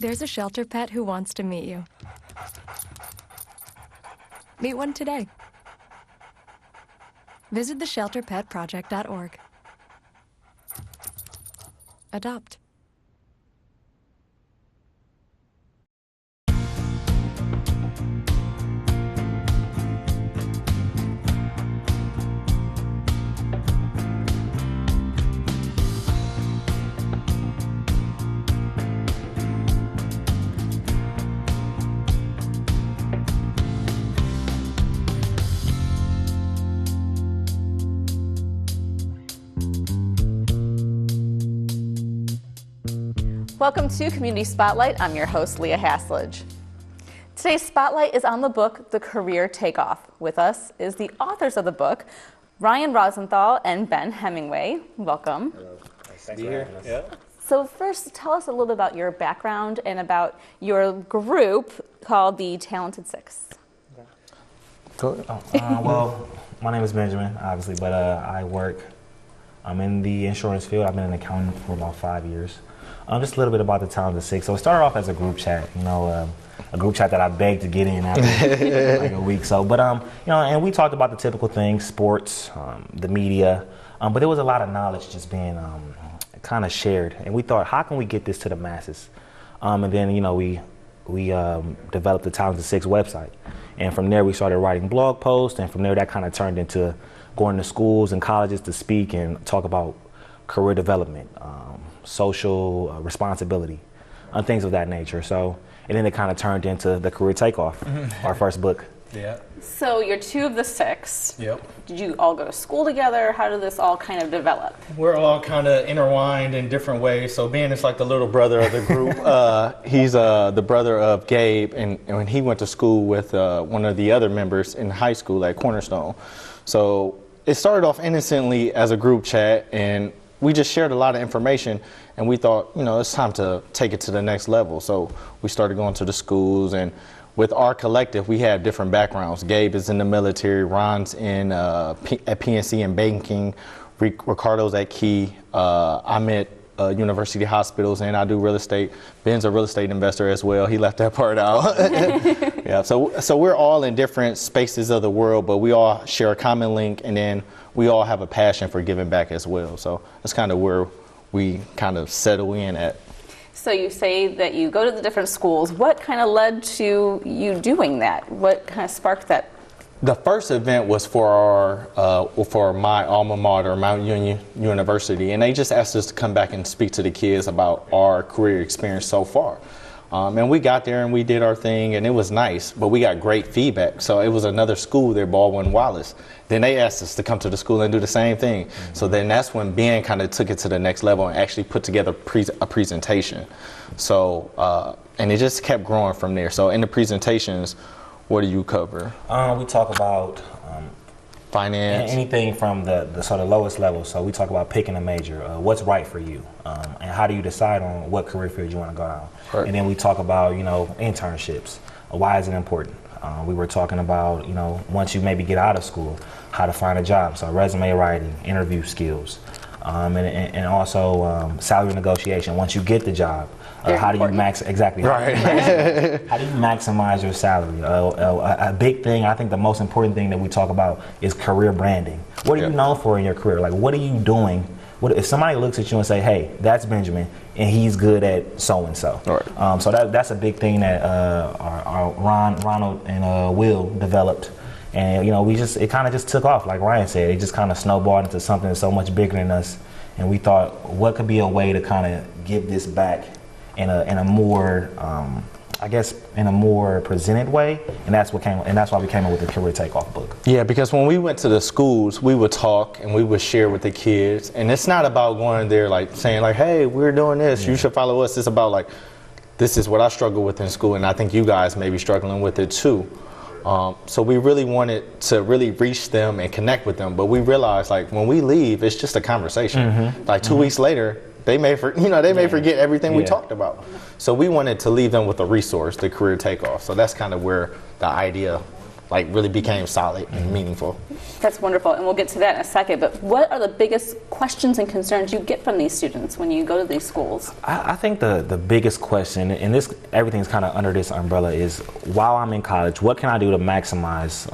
There's a shelter pet who wants to meet you. Meet one today. Visit theshelterpetproject.org. Adopt. Welcome to Community Spotlight. I'm your host, Leah Haslage. Today's Spotlight is on the book, The Career Takeoff. With us is the authors of the book, Ryan Rosenthal and Ben Hemingway. Welcome. Hello. Nice to be here. Yeah. So first, tell us a little bit about your background and about your group called the Talented Six. Well, my name is Benjamin, obviously, but I'm in the insurance field. I've been in accounting for about 5 years. Just a little bit about the Talented Six. So it started off as a group chat, a group chat that I begged to get in after like a week. So, but and we talked about the typical things, sports, the media, but there was a lot of knowledge just being kind of shared, and we thought, how can we get this to the masses? And then we developed the Talented Six website, and from there we started writing blog posts, and from there that kind of turned into going to schools and colleges to speak and talk about career development, social responsibility, and things of that nature. So, and then it kind of turned into the Career Takeoff, our first book. Yeah. So you're two of the six. Yep. Did you all go to school together? How did this all kind of develop? We're all kind of intertwined in different ways. So Ben is like the little brother of the group. He's the brother of Gabe, and when he went to school with one of the other members in high school at Cornerstone. So it started off innocently as a group chat, and we just shared a lot of information, and we thought, it's time to take it to the next level. So we started going to the schools, and with our collective, we had different backgrounds. Gabe is in the military, Ron's in at PNC in banking, Ricardo's at Key, I'm at University Hospitals, and I do real estate. Ben's a real estate investor as well. He left that part out. Yeah, so we're all in different spaces of the world, but we all share a common link, and then we all have a passion for giving back as well. So that's kind of where we kind of settle in at. So you say that you go to the different schools. What kind of led to you doing that? What kind of sparked that? The first event was for my alma mater, Mount Union University, and they just asked us to come back and speak to the kids about our career experience so far. And we got there and we did our thing, and it was nice, but we got great feedback. So it was another school there, Baldwin Wallace. Then they asked us to come to the school and do the same thing. Mm-hmm. So then that's when Ben kind of took it to the next level and actually put together a presentation. So, and it just kept growing from there. So in the presentations, what do you cover? We talk about finance, anything from the sort of lowest level. So we talk about picking a major, what's right for you, and how do you decide on what career field you want to go down. Right. And then we talk about internships. Why is it important? We were talking about once you maybe get out of school, how to find a job. So resume writing, interview skills, and also salary negotiation. Once you get the job. How do you how do you maximize your salary? A big thing, I think the most important thing that we talk about is career branding. What are you known for in your career? Like, what are you doing? If somebody looks at you and say, hey, that's Benjamin, and he's good at so-and-so. Right. So that's a big thing that our Ronald and Will developed. And, it kind of just took off. Like Ryan said, it just kind of snowballed into something so much bigger than us. And we thought, what could be a way to kind of give this back in a more, in a more presented way, and that's why we came up with the Career Takeoff book. Yeah, because when we went to the schools, we would talk and we would share with the kids, and it's not about going there like saying like, hey, we're doing this, you should follow us. It's about like, this is what I struggle with in school, and I think you guys may be struggling with it too. So we really wanted to really reach them and connect with them, but we realized like when we leave, it's just a conversation. Mm-hmm. Like 2 weeks later, they may forget everything we talked about. So we wanted to leave them with a resource, the Career Takeoff. So that's kind of where the idea like really became solid and meaningful. That's wonderful, and we'll get to that in a second. But what are the biggest questions and concerns you get from these students when you go to these schools? I think the biggest question, and this everything's kind of under this umbrella, is while I'm in college, what can I do to maximize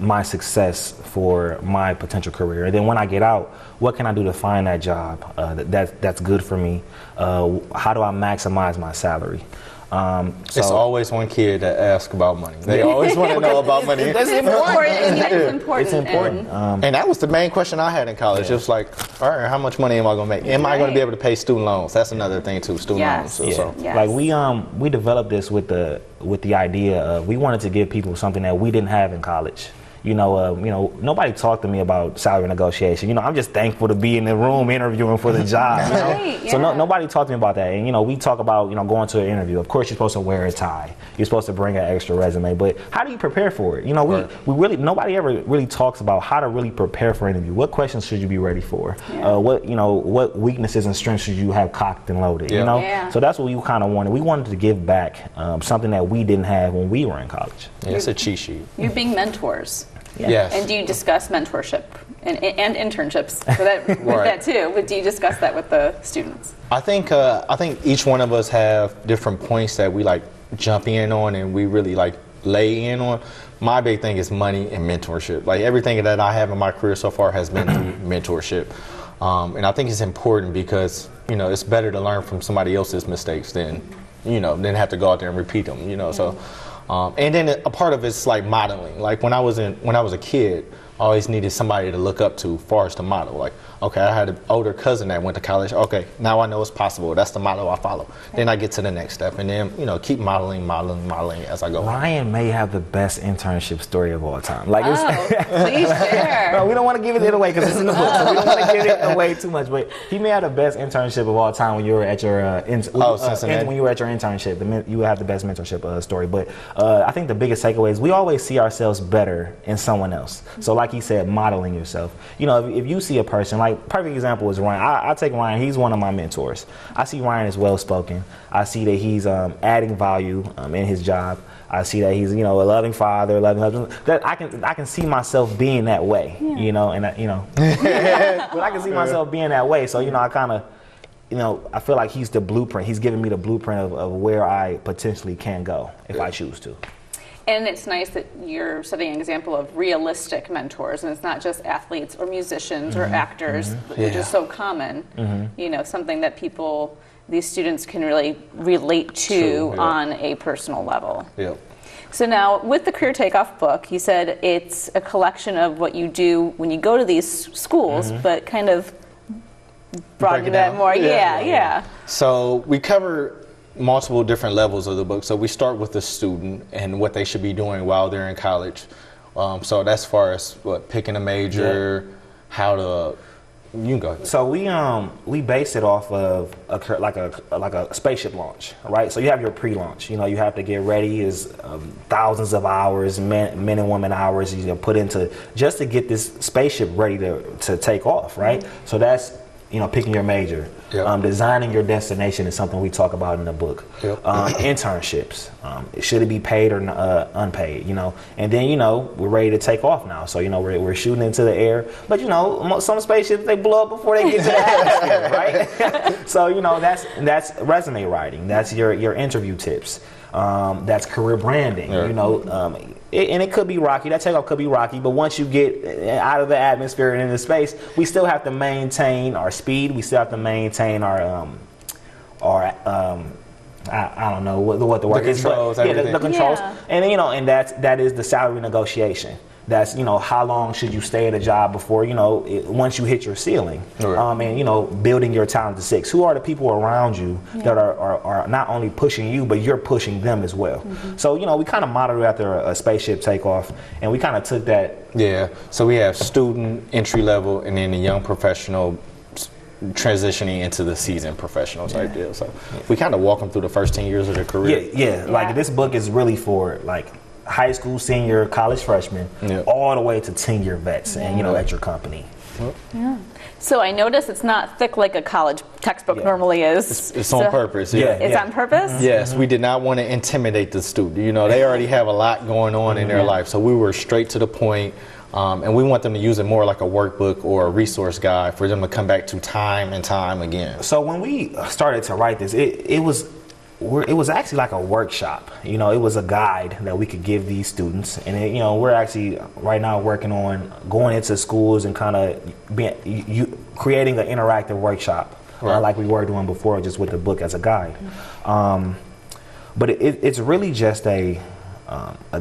my success for my potential career? And then when I get out, what can I do to find that job that's good for me? How do I maximize my salary? It's always one kid that asks about money. They always want to know about money. It's important. It's important. And that was the main question I had in college. It was like, all right, how much money am I going to make? Am I going to be able to pay student loans? That's another thing too, student loans. Yeah. So. Yes. Like we developed this with the idea of we wanted to give people something that we didn't have in college. Nobody talked to me about salary negotiation. I'm just thankful to be in the room interviewing for the job. Right, yeah. So nobody talked to me about that. And we talk about going to an interview. Of course, you're supposed to wear a tie. You're supposed to bring an extra resume. But how do you prepare for it? We really nobody ever really talks about how to really prepare for an interview. What questions should you be ready for? Yeah. What weaknesses and strengths should you have cocked and loaded? Yeah. So that's what we kind of wanted. We wanted to give back something that we didn't have when we were in college. Yeah, it's a cheat sheet. You're being mentors. Yes. And do you discuss mentorship and internships for that, with that too? But do you discuss that with the students? I think each one of us have different points that we like jump in on and we really like lay in on. My big thing is money and mentorship. Like everything that I have in my career so far has been through mentorship. And I think it's important because, it's better to learn from somebody else's mistakes than have to go out there and repeat them, so. And then a part of it's like modeling. Like when I was a kid, I always needed somebody to look up to as far as to model. Like, okay, I had an older cousin that went to college. Okay, now I know it's possible. That's the model I follow. Then I get to the next step, and then keep modeling as I go. Ryan may have the best internship story of all time. Please share. No, we don't want to give it away because it's in the book, so we don't want to give it away too much. But he may have the best internship of all time when you were at your when you were at your internship. You have the best mentorship story. But I think the biggest takeaway is we always see ourselves better in someone else. So like he said, modeling yourself. If you see a person, like perfect example is Ryan. I take Ryan. He's one of my mentors. I see Ryan as well spoken. I see that he's adding value in his job. I see that he's a loving father, loving husband. That I can see myself being that way. But I can see myself being that way. So I kind of I feel like he's the blueprint. He's giving me the blueprint of where I potentially can go if I choose to. And it's nice that you're setting an example of realistic mentors, and it's not just athletes or musicians or actors, which is so common. Something that these students can really relate to on a personal level. Yeah. So now, with the Career Takeoff book, you said it's a collection of what you do when you go to these schools, but kind of broaden that more. Yeah. So we cover multiple different levels of the book. So we start with the student and what they should be doing while they're in college. So that's far as picking a major, how to. You can go ahead. So we base it off of like a spaceship launch, right? So you have your pre-launch. You have to get ready. Is thousands of hours, men and women hours you put into just to get this spaceship ready to take off, right? So that's picking your major. Yep. Designing your destination is something we talk about in the book. Yep. Internships, should it be paid or unpaid? And then we're ready to take off now. So we're shooting into the air, but some spaceships they blow up before they get to the atmosphere, right? So that's resume writing. That's your interview tips. That's career branding. Right. And it could be rocky. That takeoff could be rocky, but once you get out of the atmosphere and into space, we still have to maintain our speed. We still have to maintain our I don't know what the word is. Controls, the controls. Yeah. And then, and that is the salary negotiation. That's how long should you stay at a job before once you hit your ceiling, right. And building your talent to six. Who are the people around you that are not only pushing you but you're pushing them as well. So we kind of modeled after a spaceship takeoff, and we kind of took that. Yeah. So we have student, entry level, and then the young professional transitioning into the seasoned professional type deal. So we kind of walk them through the first 10 years of their career. Yeah. Like this book is really for high school senior, college freshman, all the way to 10-year vets, and at your company. Yeah. So I notice it's not thick like a college textbook normally is. It's on purpose. It's on purpose? Yes, we did not want to intimidate the student. They already have a lot going on in their life, so we were straight to the point, and we want them to use it more like a workbook or a resource guide for them to come back to time and time again. So when we started to write this, it was actually like a workshop. It was a guide that we could give these students, and we're actually right now working on going into schools and kind of creating an interactive workshop, like we were doing before, just with the book as a guide. But it's really just a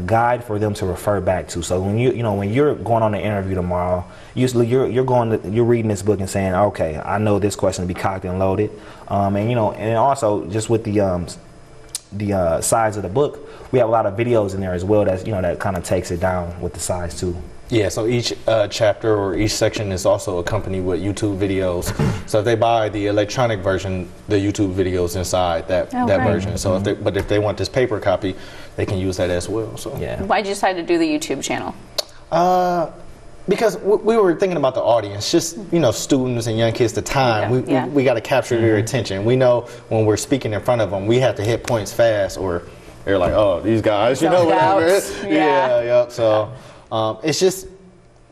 guide for them to refer back to. So when you're going on an interview tomorrow, usually you're reading this book and saying, okay, I know this question to be cocked and loaded, and also just with the size of the book, we have a lot of videos in there as well that kind of takes it down with the size too. Yeah, so each chapter or each section is also accompanied with YouTube videos. So if they buy the electronic version, the YouTube videos inside that version. So if they want this paper copy, they can use that as well. So Why'd you decide to do the YouTube channel? Because we were thinking about the audience, just students and young kids. The time we got to capture their attention. We know when we're speaking in front of them, we have to hit points fast, or they're like, oh, these guys, whatever. So.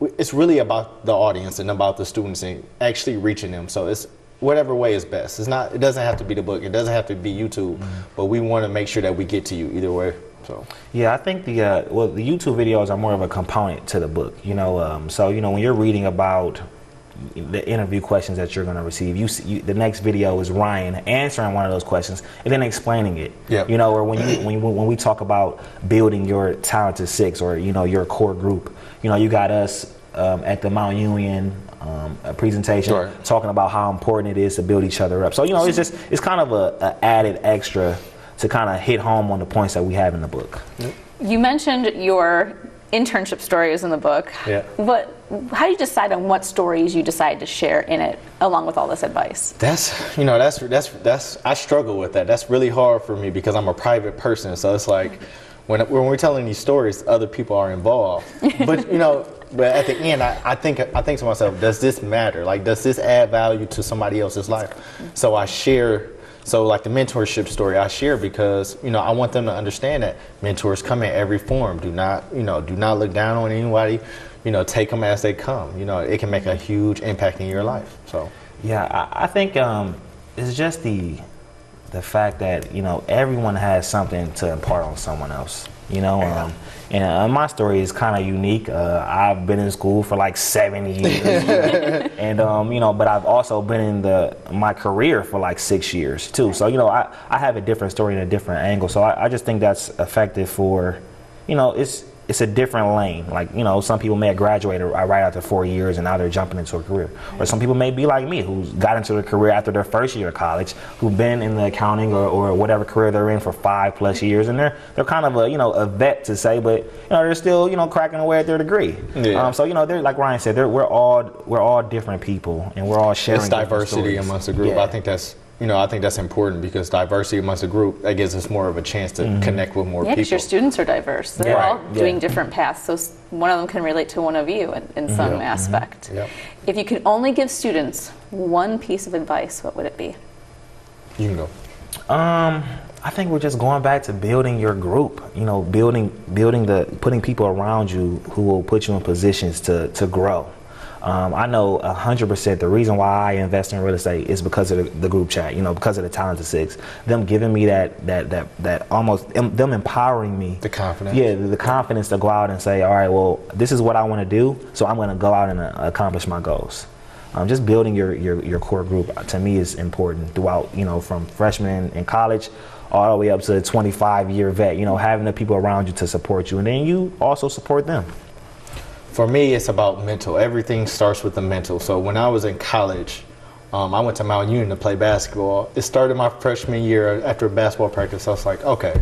It's really about the audience and about the students and actually reaching them. So it's whatever way is best. It doesn't have to be the book. It doesn't have to be YouTube, but we want to make sure that we get to you either way. So I think the YouTube videos are more of a component to the book. So when you're reading about the interview questions that you're going to receive, the next video is Ryan answering one of those questions and then explaining it. Or when we talk about building your talented six or your core group, you got us at the Mount Union presentation talking about how important it is to build each other up. So it's kind of a added extra to kind of hit home on the points that we have in the book. You mentioned your internship stories in the book. How do you decide on what stories you decide to share in it along with all this advice? That's I struggle with that. That's really hard for me because I'm a private person. So it's like when we're telling these stories, other people are involved. But but at the end, I think to myself, does this matter? Like, does this add value to somebody else's life? So I share. So like the mentorship story I share because, I want them to understand that mentors come in every form. Do not look down on anybody, take them as they come. It can make a huge impact in your life. So, I think it's just the fact that, everyone has something to impart on someone else, and my story is kind of unique. I've been in school for like 7 years, and but I've also been in my career for like 6 years too. So I have a different story and a different angle. So I just think that's effective for, it's a different lane. Like, some people may have graduated right after 4 years and now they're jumping into a career. Or some people may be like me, who's got into a career after their first year of college, who've been in the accounting or whatever career they're in for 5+ years, and they're kind of a vet to say, but they're still cracking away at their degree. So they're, like Ryan said, we're all different people, and we're all sharing. It's diversity amongst the group. I think that's important because diversity amongst a group, that gives us more of a chance to connect with more people. Because your students are diverse. They're all doing different paths, so one of them can relate to one of you in some aspect. If you could only give students one piece of advice, what would it be? You can go. I think we're just going back to building your group. Putting people around you who will put you in positions to grow. I know 100% the reason why I invest in real estate is because of the group chat, because of the Talented Six. Them giving me that almost, them empowering me. The confidence. Yeah, the confidence to go out and say, all right, well, this is what I want to do, so I'm going to go out and accomplish my goals. Just building your core group, to me, is important throughout, from freshman in college all the way up to a 25-year vet, having the people around you to support you, and then you also support them. For me, it's about mental. Everything starts with the mental. So when I was in college, I went to Mount Union to play basketball. It started my freshman year after a basketball practice. I was like, okay,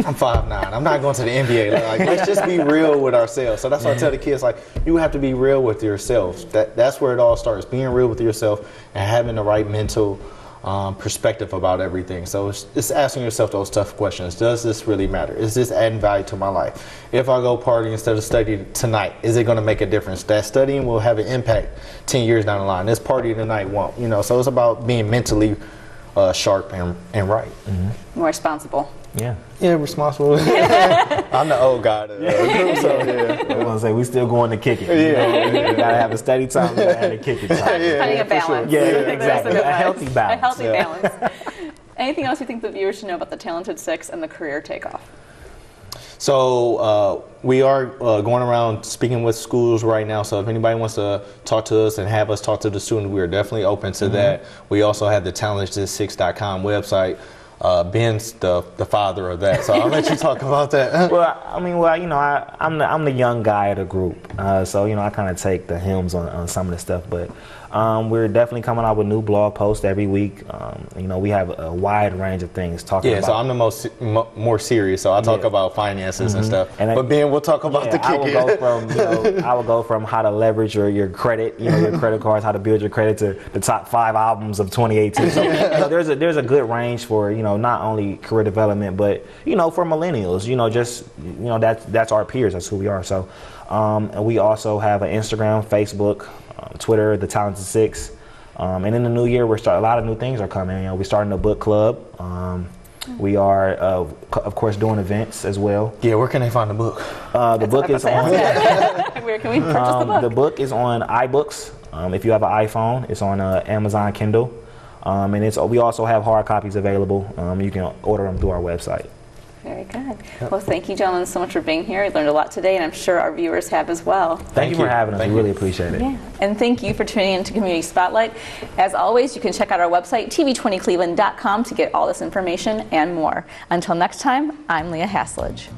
I'm 5'9". I'm not going to the NBA. Like, let's just be real with ourselves. So that's why I tell the kids, like, you have to be real with yourselves. That's where it all starts, being real with yourself and having the right mental perspective about everything. So it's asking yourself those tough questions. Does this really matter? Is this adding value to my life? If I go party instead of studying tonight, is it going to make a difference? That studying will have an impact 10 years down the line. This party tonight won't. So it's about being mentally sharp and right. More responsible. Yeah, responsible. I'm the old guy. So I was gonna say we still going to kick it. You gotta have a steady time. You gotta have a kick it time. Finding a balance. Sure. Yeah, exactly. A healthy balance. A healthy balance. Anything else you think the viewers should know about the Talented Six and the career takeoff? So we are going around speaking with schools right now. So if anybody wants to talk to us and have us talk to the students, we are definitely open to that. We also have the talented6.com website. Ben's the father of that, so I'll let you talk about that. I'm the young guy of the group, so I kind of take the helms on some of the stuff, but we're definitely coming out with new blog posts every week. We have a wide range of things talking about. So I'm the more serious, so I'll talk about finances and stuff. But Ben will talk about the kick. I will go from how to leverage your credit, your credit cards, how to build your credit, to the top 5 albums of 2018. So there's a good range for not only career development, but for millennials. That's our peers. That's who we are. So and we also have an Instagram, Facebook, Twitter, the Talented Six. And in the new year, a lot of new things are coming. We're starting a book club. We are, of course, doing events as well. Yeah, where can they find the book? The book is on. Where can we purchase the book? The book is on iBooks. If you have an iPhone, it's on Amazon Kindle. And we also have hard copies available. You can order them through our website. Very good. Well, thank you, gentlemen, so much for being here. I learned a lot today, and I'm sure our viewers have as well. Thank you for having us. We really appreciate it. Yeah. And thank you for tuning in to Community Spotlight. As always, you can check out our website, tv20cleveland.com, to get all this information and more. Until next time, I'm Leah Haslage.